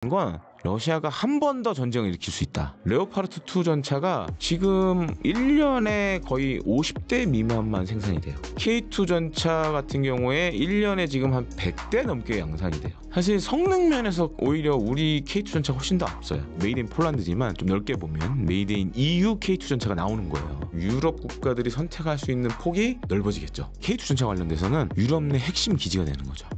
건 러시아가 한 번 더 전쟁을 일으킬 수 있다. 레오파르트 2 전차가 지금 1년에 거의 50대 미만만 생산이 돼요. K2 전차 같은 경우에 1년에 지금 한 100대 넘게 양산이 돼요. 사실 성능 면에서 오히려 우리 K2 전차가 훨씬 더 앞서요. 메이드 인 폴란드지만 좀 넓게 보면 메이드 인 EU K2 전차가 나오는 거예요. 유럽 국가들이 선택할 수 있는 폭이 넓어지겠죠. K2 전차 관련돼서는 유럽 내 핵심 기지가 되는 거죠.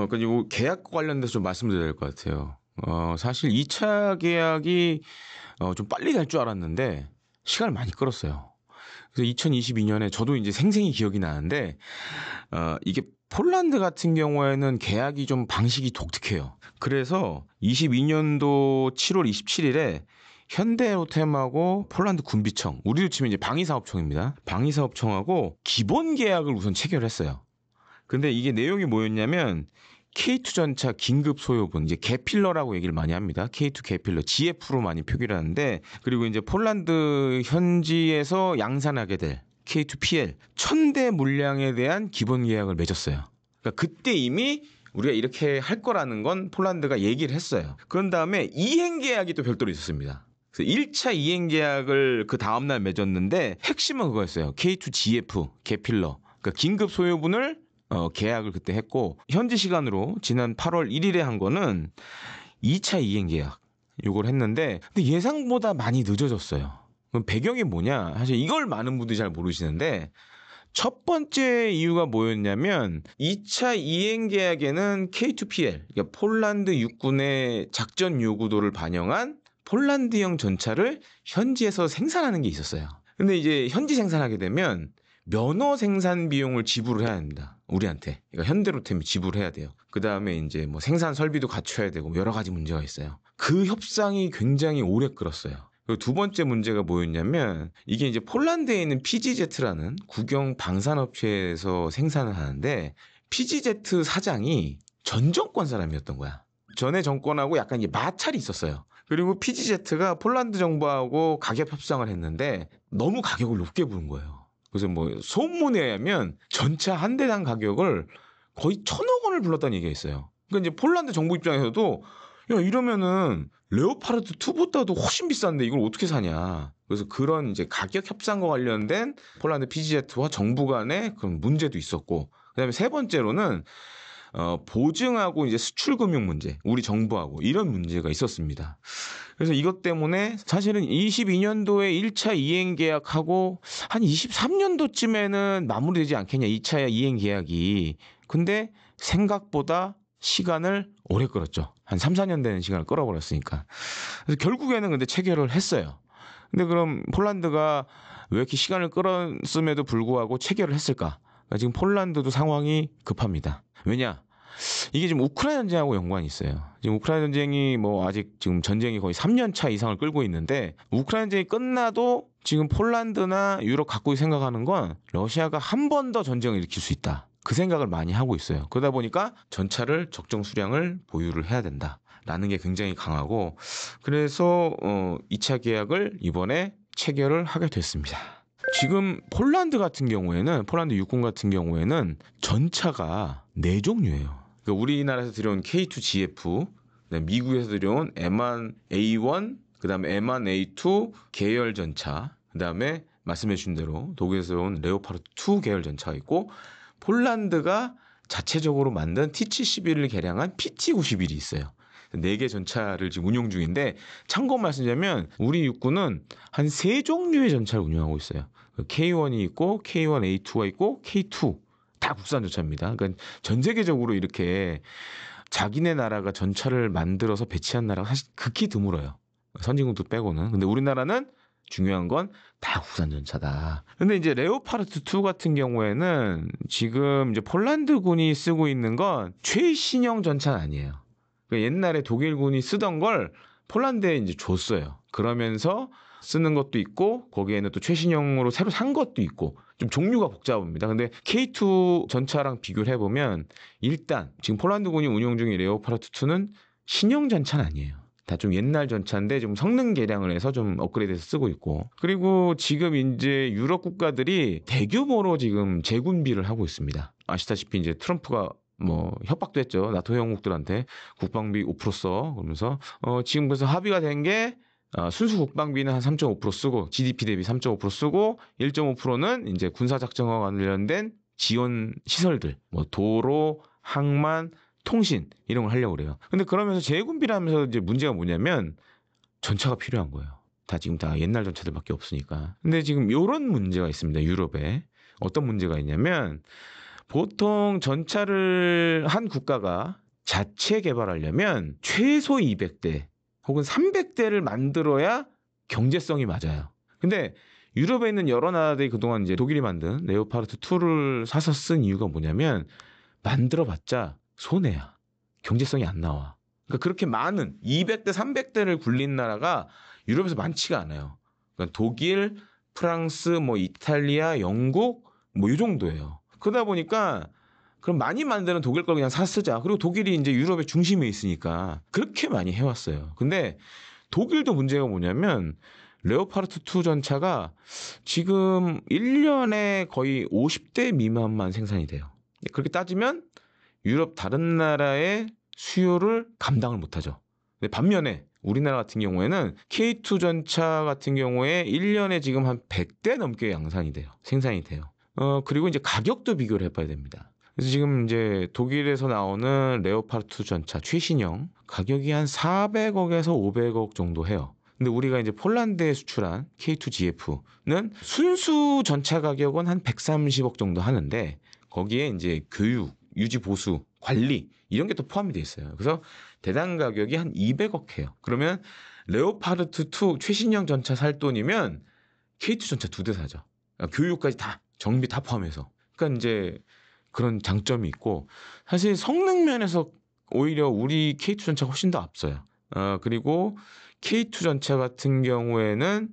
그리고 계약 관련돼서 좀 말씀드려야 될 것 같아요. 사실 2차 계약이 좀 빨리 될 줄 알았는데 시간을 많이 끌었어요. 그래서 2022년에 저도 이제 생생히 기억이 나는데 이게 폴란드 같은 경우에는 계약이 좀 방식이 독특해요. 그래서 22년도 7월 27일에 현대로템하고 폴란드 군비청, 우리로 치면 이제 방위사업청입니다. 방위사업청하고 기본 계약을 우선 체결했어요. 근데 이게 내용이 뭐였냐면 K2 전차 긴급 소요분, 이제 개필러라고 얘기를 많이 합니다. K2 개필러, GF로 많이 표기를 하는데, 그리고 이제 폴란드 현지에서 양산하게 될 K2 PL 1000대 물량에 대한 기본 계약을 맺었어요. 그러니까 그때 이미 우리가 이렇게 할 거라는 건 폴란드가 얘기를 했어요. 그런 다음에 이행 계약이 또 별도로 있었습니다. 그래서 1차 이행 계약을 그 다음날 맺었는데 핵심은 그거였어요. K2 GF 개필러, 그러니까 긴급 소요분을 계약을 그때 했고, 현지 시간으로 지난 8월 1일에 한 거는 2차 이행 계약 요걸 했는데, 근데 예상보다 많이 늦어졌어요. 그럼 배경이 뭐냐? 사실 이걸 많은 분들이 잘 모르시는데, 첫 번째 이유가 뭐였냐면 2차 이행 계약에는 K2PL, 그러니까 폴란드 육군의 작전 요구도를 반영한 폴란드형 전차를 현지에서 생산하는 게 있었어요. 근데 이제 현지 생산하게 되면 면허 생산 비용을 지불을 해야 합니다. 우리한테. 그러니까 현대로템이 지불해야 돼요. 그 다음에 이제 뭐 생산 설비도 갖춰야 되고 여러 가지 문제가 있어요. 그 협상이 굉장히 오래 끌었어요. 그리고 두 번째 문제가 뭐였냐면 이게 이제 폴란드에 있는 PGZ라는 국영 방산업체에서 생산을 하는데 PGZ 사장이 전 정권 사람이었던 거야. 전에 정권하고 약간 이제 마찰이 있었어요. 그리고 PGZ가 폴란드 정부하고 가격 협상을 했는데 너무 가격을 높게 부른 거예요. 그래서 뭐 소문에 의하면 전차 한 대당 가격을 거의 1,000억 원을 불렀다는 얘기가 있어요. 그러니까 이제 폴란드 정부 입장에서도 야 이러면은 레오파르트 2보다도 훨씬 비싼데 이걸 어떻게 사냐. 그래서 그런 이제 가격 협상과 관련된 폴란드 PGZ와 정부 간의 그런 문제도 있었고, 그다음에 세 번째로는 보증하고 이제 수출 금융 문제, 우리 정부하고 이런 문제가 있었습니다. 그래서 이것 때문에 사실은 22년도에 1차 이행 계약하고 한 23년도쯤에는 마무리되지 않겠냐, 2차 이행 계약이. 근데 생각보다 시간을 오래 끌었죠. 한 3, 4년 되는 시간을 끌어버렸으니까. 그래서 결국에는 근데 체결을 했어요. 근데 그럼 폴란드가 왜 이렇게 시간을 끌었음에도 불구하고 체결을 했을까? 그러니까 지금 폴란드도 상황이 급합니다. 왜냐? 이게 지금 우크라이나 전쟁하고 연관이 있어요. 지금 우크라이나 전쟁이 뭐 아직 지금 전쟁이 거의 3년 차 이상을 끌고 있는데, 우크라이나 전쟁이 끝나도 지금 폴란드나 유럽 각국이 생각하는 건 러시아가 한 번 더 전쟁을 일으킬 수 있다. 그 생각을 많이 하고 있어요. 그러다 보니까 전차를 적정 수량을 보유를 해야 된다라는 게 굉장히 강하고, 그래서 2차 계약을 이번에 체결을 하게 됐습니다. 지금 폴란드 같은 경우에는, 폴란드 육군 같은 경우에는 전차가 4종류예요. 그러니까 우리나라에서 들여온 K2 GF, 미국에서 들여온 M1A1, 그 다음에 M1A2 계열 전차, 그 다음에 말씀해 주신 대로 독일에서 온 레오파르트 2 계열 전차가 있고, 폴란드가 자체적으로 만든 T-71을 개량한 PT-91이 있어요. 4개 전차를 지금 운용 중인데, 참고 말씀드리면 우리 육군은 한 3종류의 전차를 운용하고 있어요. K1이 있고 K1A2가 있고 K2, 다 국산 전차입니다. 그러니까 전 세계적으로 이렇게 자기네 나라가 전차를 만들어서 배치한 나라가 사실 극히 드물어요. 선진국도 빼고는. 근데 우리나라는 중요한 건 다 국산 전차다. 근데 이제 레오파르트 2 같은 경우에는 지금 이제 폴란드군이 쓰고 있는 건 최신형 전차는 아니에요. 그러니까 옛날에 독일군이 쓰던 걸 폴란드에 이제 줬어요. 그러면서 쓰는 것도 있고, 거기에는 또 최신형으로 새로 산 것도 있고, 좀 종류가 복잡합니다. 근데 K2 전차랑 비교를 해보면, 일단 지금 폴란드군이 운용 중인 레오파르트 2는 신형 전차는 아니에요. 다 좀 옛날 전차인데 좀 성능 개량을 해서 좀 업그레이드해서 쓰고 있고. 그리고 지금 이제 유럽 국가들이 대규모로 지금 재군비를 하고 있습니다. 아시다시피 이제 트럼프가 뭐 협박도 했죠. 나토 회원국들한테 국방비 5% 써. 그러면서 지금 그래서 합의가 된 게 순수 국방비는 한 3.5% 쓰고 GDP 대비 3.5% 쓰고 1.5%는 이제 군사 작전과 관련된 지원 시설들, 뭐 도로, 항만, 통신 이런 걸 하려고 그래요. 근데 그러면서 재군비라면서 이제 문제가 뭐냐면 전차가 필요한 거예요. 다 지금 다 옛날 전차들밖에 없으니까. 근데 지금 요런 문제가 있습니다. 유럽에. 어떤 문제가 있냐면 보통 전차를 한 국가가 자체 개발하려면 최소 200대 혹은 300대를 만들어야 경제성이 맞아요. 근데 유럽에 있는 여러 나라들이 그동안 이제 독일이 만든 레오파르트 2를 사서 쓴 이유가 뭐냐면 만들어봤자 손해야. 경제성이 안 나와. 그러니까 그렇게 많은 200대, 300대를 굴린 나라가 유럽에서 많지가 않아요. 그러니까 독일, 프랑스, 뭐 이탈리아, 영국 뭐 이 정도예요. 그러다 보니까 그럼 많이 만드는 독일 걸 그냥 사 쓰자. 그리고 독일이 이제 유럽의 중심에 있으니까 그렇게 많이 해왔어요. 근데 독일도 문제가 뭐냐면 레오파르트 2 전차가 지금 1년에 거의 50대 미만만 생산이 돼요. 그렇게 따지면 유럽 다른 나라의 수요를 감당을 못하죠. 근데 반면에 우리나라 같은 경우에는 K2 전차 같은 경우에 1년에 지금 한 100대 넘게 양산이 돼요. 생산이 돼요. 그리고 이제 가격도 비교를 해봐야 됩니다. 그래서 지금 이제 독일에서 나오는 레오파르트 전차 최신형 가격이 한 400억에서 500억 정도 해요. 근데 우리가 이제 폴란드에 수출한 K2GF는 순수 전차 가격은 한 130억 정도 하는데 거기에 이제 교육, 유지 보수, 관리 이런 게 또 포함이 돼 있어요. 그래서 대당 가격이 한 200억 해요. 그러면 레오파르트 2 최신형 전차 살 돈이면 K2 전차 2대 사죠. 그러니까 교육까지 다 정비 다 포함해서. 그러니까 이제 그런 장점이 있고 사실 성능 면에서 오히려 우리 K2 전차가 훨씬 더 앞서요. 그리고 K2 전차 같은 경우에는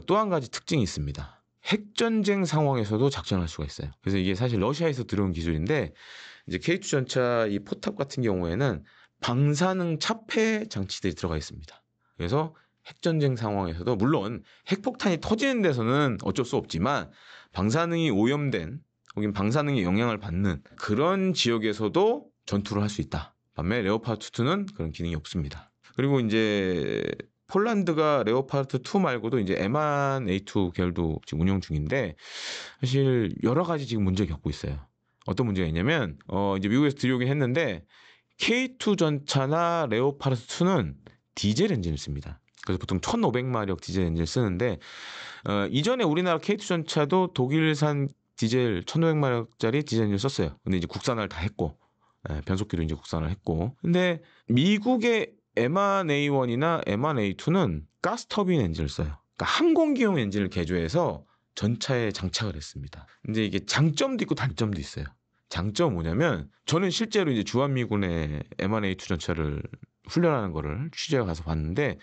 또 한 가지 특징이 있습니다. 핵전쟁 상황에서도 작전할 수가 있어요. 그래서 이게 사실 러시아에서 들어온 기술인데 이제 K2 전차 이 포탑 같은 경우에는 방사능 차폐 장치들이 들어가 있습니다. 그래서 핵전쟁 상황에서도 물론 핵폭탄이 터지는 데서는 어쩔 수 없지만 방사능이 오염된 혹은 방사능의 영향을 받는 그런 지역에서도 전투를 할 수 있다. 반면 레오파르트 2는 그런 기능이 없습니다. 그리고 이제 폴란드가 레오파르트 2 말고도 이제 M1A2 계열도 지금 운영 중인데 사실 여러 가지 지금 문제 겪고 있어요. 어떤 문제가 있냐면 이제 미국에서 들여오긴 했는데 K2 전차나 레오파르트 2는 디젤 엔진을 씁니다. 그래서 보통 1,500마력 디젤 엔진을 쓰는데 이전에 우리나라 K2 전차도 독일산 디젤 1,500마력짜리 디젤 엔진을 썼어요. 근데 이제 국산화를 다 했고 변속기도 이제 국산화를 했고 근데 미국의 M1A1이나 M1A2는 가스터빈 엔진을 써요. 그러니까 항공기용 엔진을 개조해서 전차에 장착을 했습니다. 근데 이게 장점도 있고 단점도 있어요. 장점은 뭐냐면 저는 실제로 이제 주한미군의 M1A2 전차를 훈련하는 거를 취재해 가서 봤는데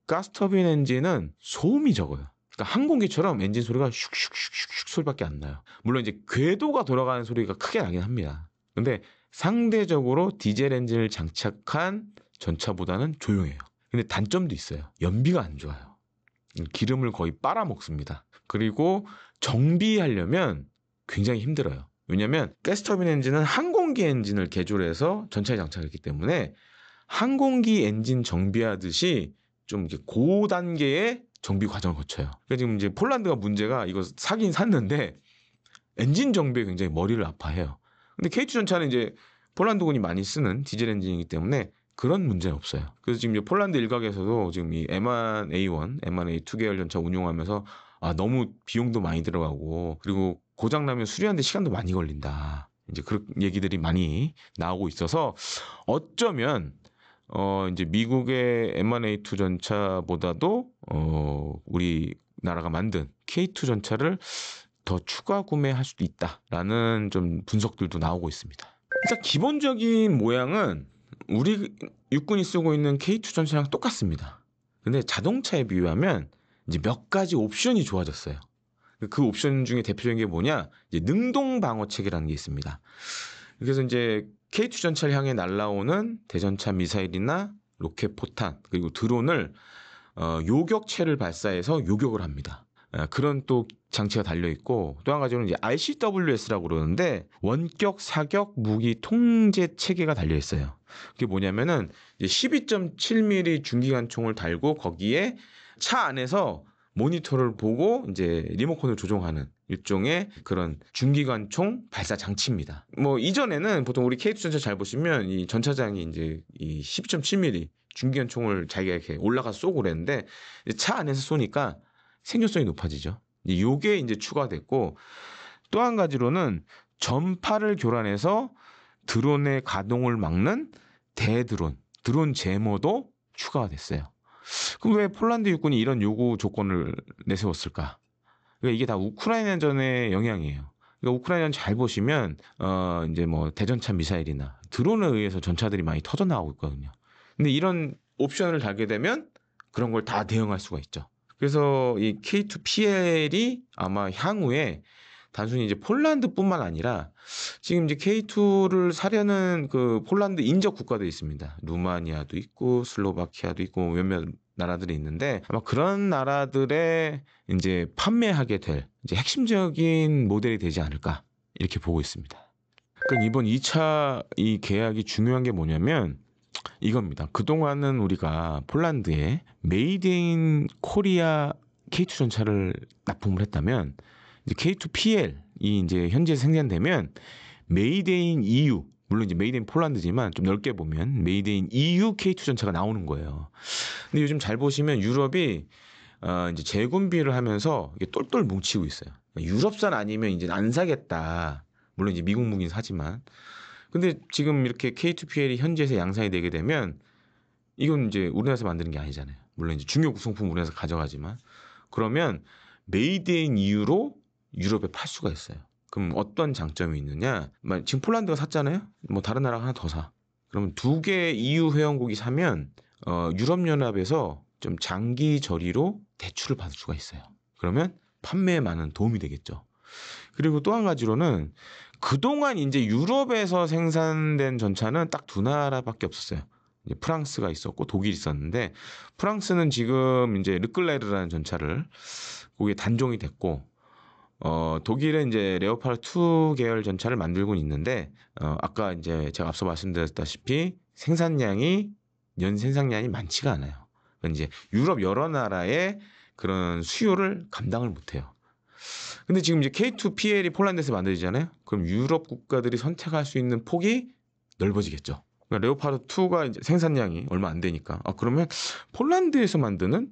가스터빈 엔진은 소음이 적어요. 그러니까 항공기처럼 엔진 소리가 슉슉슉슉 소리밖에 안 나요. 물론 이제 궤도가 돌아가는 소리가 크게 나긴 합니다. 근데 상대적으로 디젤 엔진을 장착한 전차보다는 조용해요. 근데 단점도 있어요. 연비가 안 좋아요. 기름을 거의 빨아먹습니다. 그리고 정비하려면 굉장히 힘들어요. 왜냐하면 가스터빈 엔진은 항공기 엔진을 개조해서 전차에 장착했기 때문에 항공기 엔진 정비하듯이 좀 이렇게 고단계의 정비 과정을 거쳐요. 그러니까 지금 이제 폴란드가 문제가 이거 사긴 샀는데 엔진 정비에 굉장히 머리를 아파해요. 근데 K2 전차는 이제 폴란드군이 많이 쓰는 디젤 엔진이기 때문에 그런 문제는 없어요. 그래서 지금 이제 폴란드 일각에서도 지금 이 M1A1, M1A2 계열 전차 운용하면서 너무 비용도 많이 들어가고 그리고 고장 나면 수리하는데 시간도 많이 걸린다. 이제 그런 얘기들이 많이 나오고 있어서 어쩌면 이제 미국의 M1A2 전차보다도 우리나라가 만든 K2 전차를 더 추가 구매할 수도 있다라는 좀 분석들도 나오고 있습니다. 일단 기본적인 모양은 우리 육군이 쓰고 있는 K2 전차랑 똑같습니다. 근데 자동차에 비유하면 이제 몇 가지 옵션이 좋아졌어요. 그 옵션 중에 대표적인 게 뭐냐? 이제 능동 방어 체계라는 게 있습니다. 그래서 이제 K2 전차를 향해 날아오는 대전차 미사일이나 로켓 포탄 그리고 드론을 요격체를 발사해서 요격을 합니다. 그런 또 장치가 달려 있고 또 한 가지는 이제 RCWS라고 그러는데 원격 사격 무기 통제 체계가 달려 있어요. 그게 뭐냐면은 이제 12.7mm 중기관총을 달고 거기에 차 안에서 모니터를 보고 이제 리모컨을 조종하는 일종의 그런 중기관총 발사 장치입니다. 뭐 이전에는 보통 우리 K2 전차 잘 보시면 이 전차장이 이제 이 12.7mm 중기관총을 자기가 이렇게 올라가서 쏘고 그랬는데 차 안에서 쏘니까 생존성이 높아지죠. 요게 이제 추가됐고 또 한 가지로는 전파를 교란해서 드론의 가동을 막는 대드론, 드론 제모도 추가가 됐어요. 그럼 왜 폴란드 육군이 이런 요구 조건을 내세웠을까? 그러니까 이게 다 우크라이나전의 영향이에요. 그러니까 우크라이나전 잘 보시면 이제 뭐 대전차 미사일이나 드론에 의해서 전차들이 많이 터져 나오고 있거든요. 근데 이런 옵션을 달게 되면 그런 걸 다 대응할 수가 있죠. 그래서 이 K2PL이 아마 향후에 단순히 이제 폴란드뿐만 아니라 지금 이제 K2를 사려는 그 폴란드 인접 국가들이 있습니다. 루마니아도 있고 슬로바키아도 있고 몇몇 나라들이 있는데 아마 그런 나라들에 이제 판매하게 될 이제 핵심적인 모델이 되지 않을까 이렇게 보고 있습니다. 그러니까 이번 2차 이 계약이 중요한 게 뭐냐면 이겁니다. 그동안은 우리가 폴란드에 메이드 인 코리아 K2 전차를 납품을 했다면 이제 K2PL이 이제 현재 생산되면 메이드 인 EU 물론 이제 메이드 인 폴란드지만 좀 넓게 보면 메이드 인 EU K2 전차가 나오는 거예요. 근데 요즘 잘 보시면 유럽이 이제 재군비를 하면서 이게 똘똘 뭉치고 있어요. 유럽산 아니면 이제 안 사겠다. 물론 이제 미국 무기는 사지만. 근데 지금 이렇게 K2PL이 현지에서 양산이 되게 되면 이건 이제 우리나라에서 만드는 게 아니잖아요. 물론 이제 중요 구성품 우리나라에서 가져가지만 그러면 메이드 인 EU로 유럽에 팔 수가 있어요. 그럼 어떤 장점이 있느냐? 지금 폴란드가 샀잖아요. 뭐 다른 나라가 하나 더 사. 그러면 2개 EU 회원국이 사면 유럽연합에서 좀 장기 저리로 대출을 받을 수가 있어요. 그러면 판매에 많은 도움이 되겠죠. 그리고 또 한 가지로는 그동안 이제 유럽에서 생산된 전차는 딱 두 나라밖에 없었어요. 이제 프랑스가 있었고 독일이 있었는데 프랑스는 지금 이제 르클레르라는 전차를 거기에 단종이 됐고 독일은 이제 레오파르 2 계열 전차를 만들고 있는데 아까 이제 제가 앞서 말씀드렸다시피 연 생산량이 많지가 않아요. 그러니까 이제 유럽 여러 나라의 그런 수요를 감당을 못해요. 근데 지금 이제 K2PL이 폴란드에서 만들잖아요. 그럼 유럽 국가들이 선택할 수 있는 폭이 넓어지겠죠. 그러니까 레오파르 2가 이제 생산량이 얼마 안 되니까 그러면 폴란드에서 만드는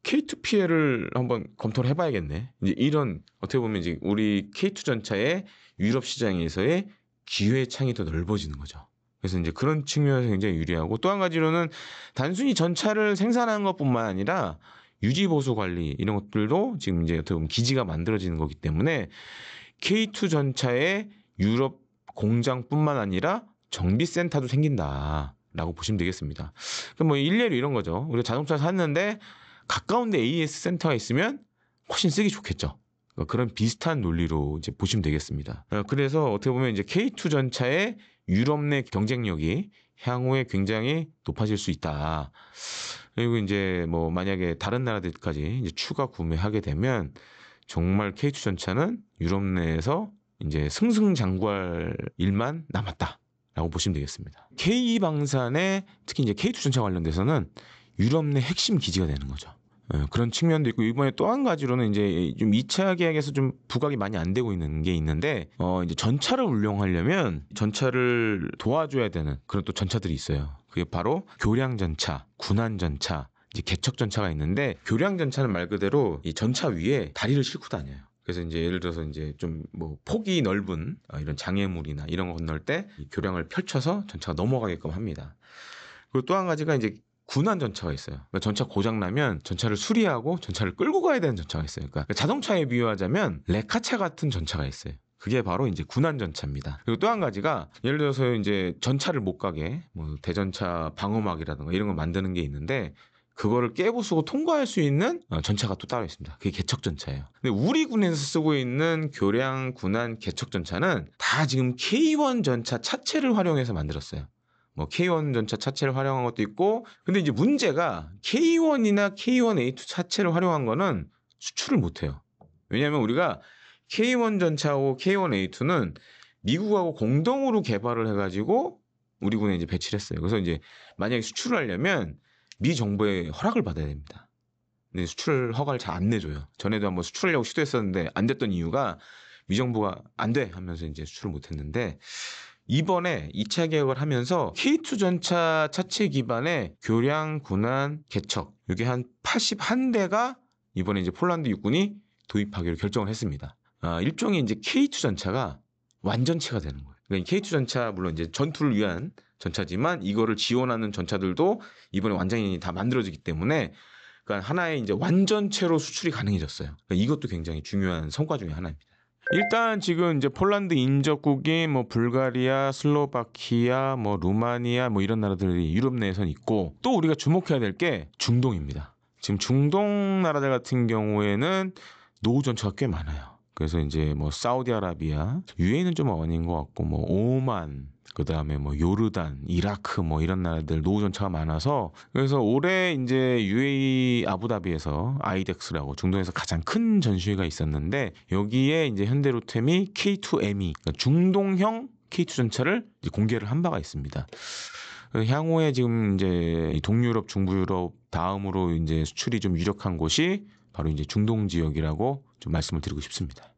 K2PL을 한번 검토를 해봐야겠네. 이제 이런 어떻게 보면 이제 우리 K2 전차의 유럽 시장에서의 기회 창이 더 넓어지는 거죠. 그래서 이제 그런 측면에서 굉장히 유리하고 또 한 가지로는 단순히 전차를 생산하는 것뿐만 아니라 유지 보수 관리 이런 것들도 지금 이제 어떻게 보면 기지가 만들어지는 거기 때문에 K2 전차의 유럽 공장뿐만 아니라 정비센터도 생긴다라고 보시면 되겠습니다. 그럼 뭐 일례로 이런 거죠. 우리가 자동차 샀는데 가까운 데 AS 센터가 있으면 훨씬 쓰기 좋겠죠. 그런 비슷한 논리로 이제 보시면 되겠습니다. 그래서 어떻게 보면 이제 K2 전차의 유럽 내 경쟁력이 향후에 굉장히 높아질 수 있다. 그리고 이제 뭐 만약에 다른 나라들까지 이제 추가 구매하게 되면 정말 K2 전차는 유럽 내에서 이제 승승장구할 일만 남았다라고 보시면 되겠습니다. K방산의 특히 이제 K2 전차 관련돼서는 유럽 내 핵심 기지가 되는 거죠. 그런 측면도 있고 이번에 또 한 가지로는 이제 좀 2차 계약에서 좀 부각이 많이 안 되고 있는 게 있는데 이제 전차를 운용하려면 전차를 도와줘야 되는 그런 또 전차들이 있어요. 그게 바로 교량 전차, 군한 전차, 이제 개척 전차가 있는데 교량 전차는 말 그대로 이 전차 위에 다리를 싣고 다녀요. 그래서 이제 예를 들어서 이제 좀 뭐 폭이 넓은 이런 장애물이나 이런 거 건널 때 이 교량을 펼쳐서 전차가 넘어가게끔 합니다. 그리고 또 한 가지가 이제 군한 전차가 있어요. 그러니까 전차 고장 나면 전차를 수리하고 전차를 끌고 가야 되는 전차가 있어요. 그러니까 자동차에 비유하자면 레카차 같은 전차가 있어요. 그게 바로 이제 군한 전차입니다. 그리고 또 한 가지가 예를 들어서 이제 전차를 못 가게 뭐 대전차 방어막이라든가 이런 거 만드는 게 있는데 그거를 깨부수고 통과할 수 있는 전차가 또 따로 있습니다. 그게 개척전차예요. 근데 우리 군에서 쓰고 있는 교량 군한 개척전차는 다 지금 K1 전차 차체를 활용해서 만들었어요. 뭐 K1 전차 차체를 활용한 것도 있고, 근데 이제 문제가 K1이나 K1A2 차체를 활용한 거는 수출을 못 해요. 왜냐하면 우리가 K1 전차하고 K1A2는 미국하고 공동으로 개발을 해가지고 우리 군에 이제 배치를 했어요. 그래서 이제 만약에 수출을 하려면 미 정부의 허락을 받아야 됩니다. 근데 수출 허가를 잘 안 내줘요. 전에도 한번 수출하려고 시도했었는데 안 됐던 이유가 미 정부가 안 돼 하면서 이제 수출을 못 했는데, 이번에 2차 개혁을 하면서 K2 전차 차체 기반의 교량 군한 개척, 이게 한 81대가 이번에 이제 폴란드 육군이 도입하기로 결정을 했습니다. 일종의 이제 K2 전차가 완전체가 되는 거예요. 그러니까 K2 전차 물론 이제 전투를 위한 전차지만 이거를 지원하는 전차들도 이번에 완전히 다 만들어지기 때문에, 그러니까 하나의 이제 완전체로 수출이 가능해졌어요. 그러니까 이것도 굉장히 중요한 성과 중에 하나입니다. 일단 지금 이제 폴란드 인접국인 뭐 불가리아, 슬로바키아, 뭐 루마니아 뭐 이런 나라들이 유럽 내에선 있고, 또 우리가 주목해야 될 게 중동입니다. 지금 중동 나라들 같은 경우에는 노후 전차가 꽤 많아요. 그래서 이제 뭐 사우디아라비아, UAE는 좀 아닌 것 같고, 뭐 오만, 그 다음에 뭐 요르단, 이라크 뭐 이런 나라들 노후 전차가 많아서, 그래서 올해 이제 UAE 아부다비에서 아이덱스라고 중동에서 가장 큰 전시회가 있었는데, 여기에 이제 현대로템이 K2ME, 그러니까 중동형 K2 전차를 이제 공개를 한 바가 있습니다. 향후에 지금 이제 동유럽, 중부유럽 다음으로 이제 수출이 좀 유력한 곳이 바로 이제 중동 지역이라고 좀 말씀을 드리고 싶습니다.